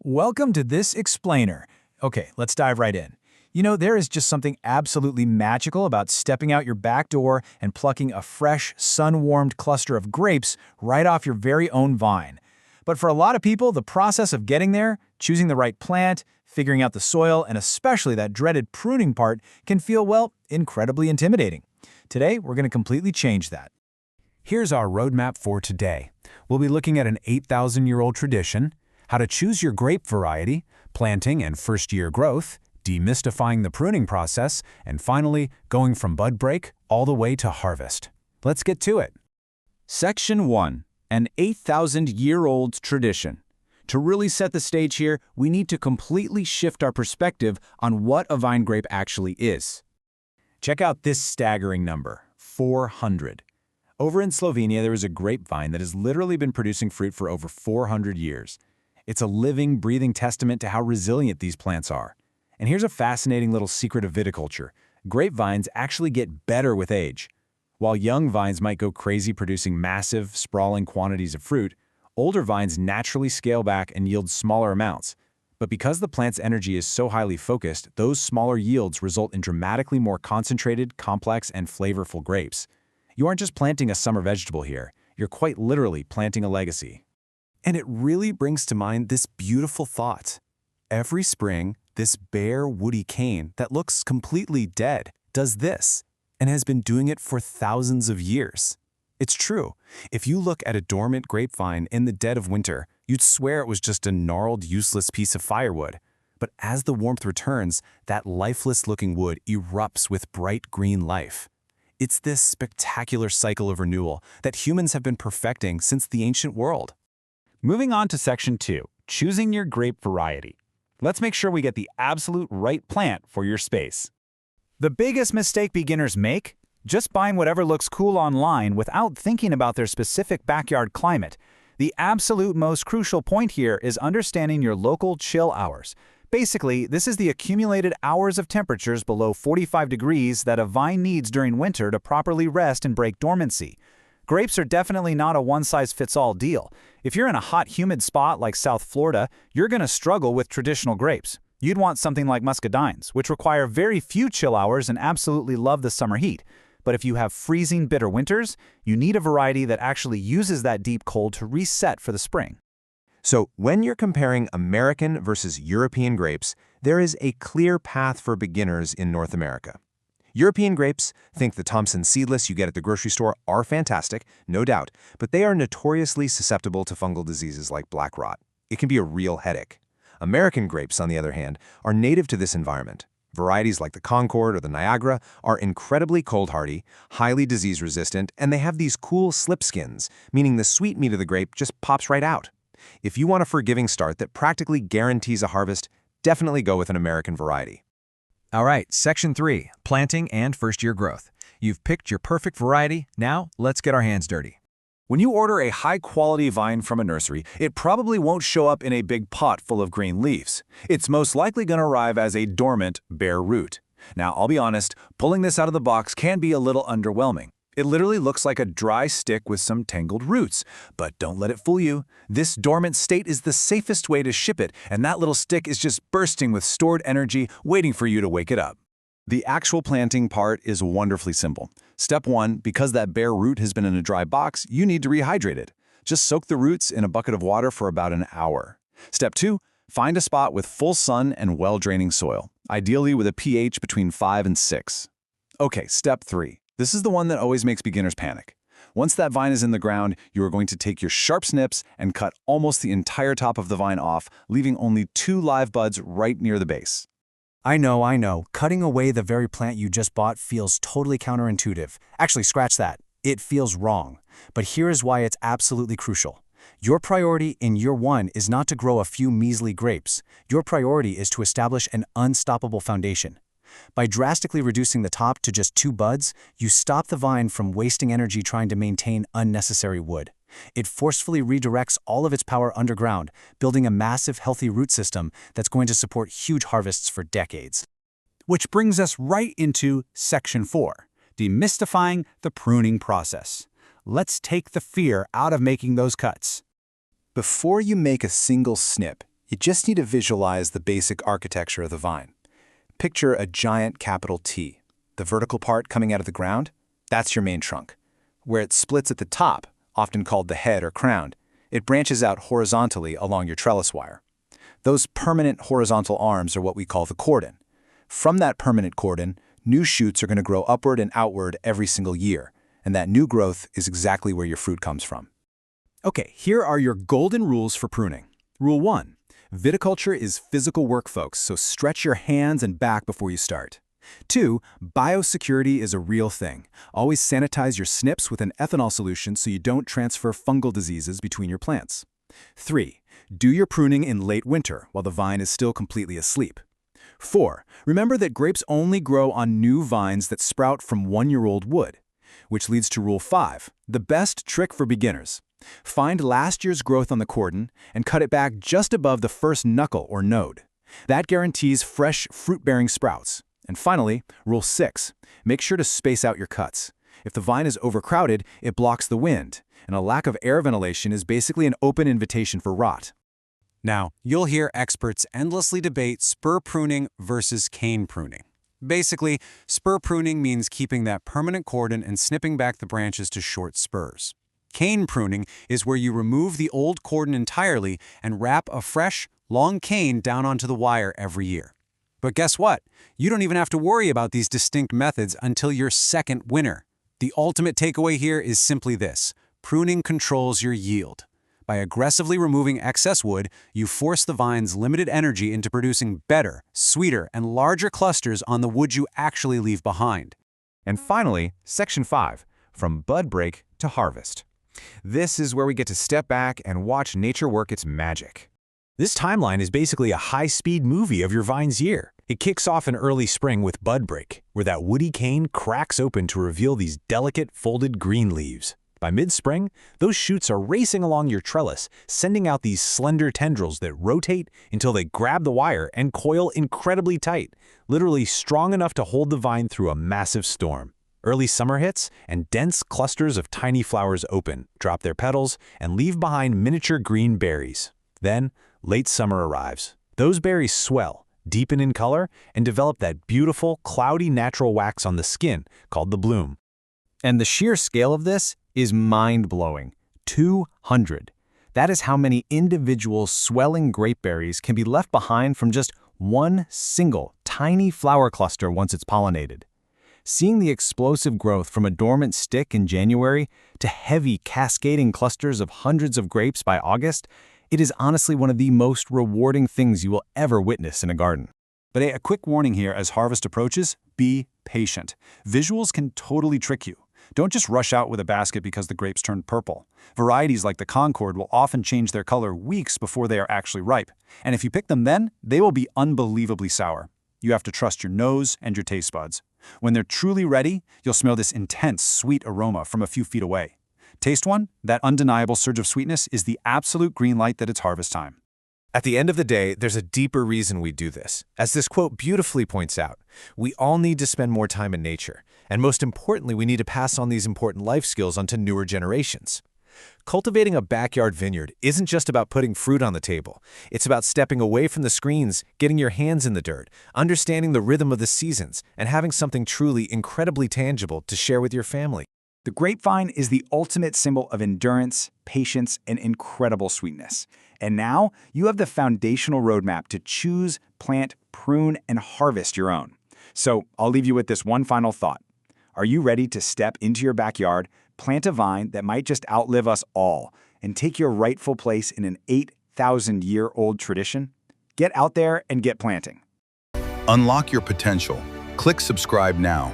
Welcome to this explainer. Okay, let's dive right in. There is just something absolutely magical about stepping out your back door and plucking a fresh, sun-warmed cluster of grapes right off your very own vine. But for a lot of people, the process of getting there, choosing the right plant, figuring out the soil, and especially that dreaded pruning part can feel, well, incredibly intimidating. Today, we're going to completely change that. Here's our roadmap for today. We'll be looking at an 8,000-year-old tradition, how to choose your grape variety, planting and first-year growth, demystifying the pruning process, and finally, going from bud break all the way to harvest. Let's get to it. Section 1. An 8,000-year-old tradition. To really set the stage here, we need to completely shift our perspective on what a vine grape actually is. Check out this staggering number, 400. Over in Slovenia, there is a grapevine that has literally been producing fruit for over 400 years. It's a living, breathing testament to how resilient these plants are. And here's a fascinating little secret of viticulture. Grapevines actually get better with age. While young vines might go crazy producing massive, sprawling quantities of fruit, older vines naturally scale back and yield smaller amounts. But because the plant's energy is so highly focused, those smaller yields result in dramatically more concentrated, complex, and flavorful grapes. You aren't just planting a summer vegetable here, you're quite literally planting a legacy. And it really brings to mind this beautiful thought. Every spring, this bare, woody cane that looks completely dead does this, and has been doing it for thousands of years. It's true. If you look at a dormant grapevine in the dead of winter, you'd swear it was just a gnarled, useless piece of firewood. But as the warmth returns, that lifeless-looking wood erupts with bright green life. It's this spectacular cycle of renewal that humans have been perfecting since the ancient world. Moving on to Section 2, choosing your grape variety. Let's make sure we get the absolute right plant for your space. The biggest mistake beginners make? Just buying whatever looks cool online without thinking about their specific backyard climate. The absolute most crucial point here is understanding your local chill hours. Basically, this is the accumulated hours of temperatures below 45 degrees that a vine needs during winter to properly rest and break dormancy. Grapes are definitely not a one-size-fits-all deal. If you're in a hot, humid spot like South Florida, you're going to struggle with traditional grapes. You'd want something like muscadines, which require very few chill hours and absolutely love the summer heat. But if you have freezing, bitter winters, you need a variety that actually uses that deep cold to reset for the spring. So when you're comparing American versus European grapes, there is a clear path for beginners in North America. European grapes, think the Thompson seedless you get at the grocery store, are fantastic, no doubt, but they are notoriously susceptible to fungal diseases like black rot. It can be a real headache. American grapes, on the other hand, are native to this environment. Varieties like the Concord or the Niagara are incredibly cold-hardy, highly disease-resistant, and they have these cool slip skins, meaning the sweet meat of the grape just pops right out. If you want a forgiving start that practically guarantees a harvest, definitely go with an American variety. All right, Section 3, planting and first-year growth. You've picked your perfect variety. Now, let's get our hands dirty. When you order a high-quality vine from a nursery, it probably won't show up in a big pot full of green leaves. It's most likely going to arrive as a dormant, bare root. Now, I'll be honest, pulling this out of the box can be a little underwhelming. It literally looks like a dry stick with some tangled roots. But don't let it fool you. This dormant state is the safest way to ship it, and that little stick is just bursting with stored energy waiting for you to wake it up. The actual planting part is wonderfully simple. Step 1, because that bare root has been in a dry box, you need to rehydrate it. Just soak the roots in a bucket of water for about an hour. Step 2, find a spot with full sun and well-draining soil, ideally with a pH between 5 and 6. Okay, Step 3. This is the one that always makes beginners panic. Once that vine is in the ground, you are going to take your sharp snips and cut almost the entire top of the vine off, leaving only 2 live buds right near the base. I know. Cutting away the very plant you just bought feels totally counterintuitive. Actually, scratch that. It feels wrong. But here is why it's absolutely crucial. Your priority in year 1 is not to grow a few measly grapes. Your priority is to establish an unstoppable foundation. By drastically reducing the top to just 2 buds, you stop the vine from wasting energy trying to maintain unnecessary wood. It forcefully redirects all of its power underground, building a massive, healthy root system that's going to support huge harvests for decades. Which brings us right into Section 4, demystifying the pruning process. Let's take the fear out of making those cuts. Before you make a single snip, You just need to visualize the basic architecture of the vine. Picture a giant capital T. The vertical part coming out of the ground, that's your main trunk. Where it splits at the top, often called the head or crown, it branches out horizontally along your trellis wire. Those permanent horizontal arms are what we call the cordon. From that permanent cordon, new shoots are going to grow upward and outward every single year, and that new growth is exactly where your fruit comes from. Okay, here are your golden rules for pruning. Rule 1. Viticulture is physical work, folks, so stretch your hands and back before you start. 2. Biosecurity is a real thing. Always sanitize your snips with an ethanol solution so you don't transfer fungal diseases between your plants. 3. Do your pruning in late winter while the vine is still completely asleep. 4. Remember that grapes only grow on new vines that sprout from one-year-old wood. Which leads to Rule 5, the best trick for beginners. Find last year's growth on the cordon and cut it back just above the first knuckle or node. That guarantees fresh, fruit-bearing sprouts. And finally, Rule 6, make sure to space out your cuts. If the vine is overcrowded, it blocks the wind, and a lack of air ventilation is basically an open invitation for rot. Now, you'll hear experts endlessly debate spur pruning versus cane pruning. Basically, spur pruning means keeping that permanent cordon and snipping back the branches to short spurs. Cane pruning is where you remove the old cordon entirely and wrap a fresh, long cane down onto the wire every year. But guess what? You don't even have to worry about these distinct methods until your second winter. The ultimate takeaway here is simply this: pruning controls your yield. By aggressively removing excess wood, you force the vine's limited energy into producing better, sweeter, and larger clusters on the wood you actually leave behind. And finally, Section 5, from bud break to harvest. This is where we get to step back and watch nature work its magic. This timeline is basically a high-speed movie of your vine's year. It kicks off in early spring with bud break, where that woody cane cracks open to reveal these delicate, folded green leaves. By mid-spring, those shoots are racing along your trellis, sending out these slender tendrils that rotate until they grab the wire and coil incredibly tight, literally strong enough to hold the vine through a massive storm. Early summer hits, and dense clusters of tiny flowers open, drop their petals, and leave behind miniature green berries. Then, late summer arrives. Those berries swell, deepen in color, and develop that beautiful, cloudy natural wax on the skin called the bloom. And the sheer scale of this is mind-blowing. 200. That is how many individual swelling grape berries can be left behind from just one single tiny flower cluster once it's pollinated. Seeing the explosive growth from a dormant stick in January to heavy cascading clusters of hundreds of grapes by August, it is honestly one of the most rewarding things you will ever witness in a garden. But a quick warning here as harvest approaches, be patient. Visuals can totally trick you. Don't just rush out with a basket because the grapes turned purple. Varieties like the Concord will often change their color weeks before they are actually ripe. And if you pick them then, they will be unbelievably sour. You have to trust your nose and your taste buds. When they're truly ready, you'll smell this intense, sweet aroma from a few feet away. Taste one, that undeniable surge of sweetness is the absolute green light that it's harvest time. At the end of the day, there's a deeper reason we do this. As this quote beautifully points out, we all need to spend more time in nature. And most importantly, we need to pass on these important life skills onto newer generations. Cultivating a backyard vineyard isn't just about putting fruit on the table. It's about stepping away from the screens, getting your hands in the dirt, understanding the rhythm of the seasons, and having something truly incredibly tangible to share with your family. The grapevine is the ultimate symbol of endurance, patience, and incredible sweetness. And now you have the foundational roadmap to choose, plant, prune, and harvest your own. So I'll leave you with this one final thought. Are you ready to step into your backyard, plant a vine that might just outlive us all, and take your rightful place in an 8,000-year-old tradition? Get out there and get planting. Unlock your potential. Click subscribe now.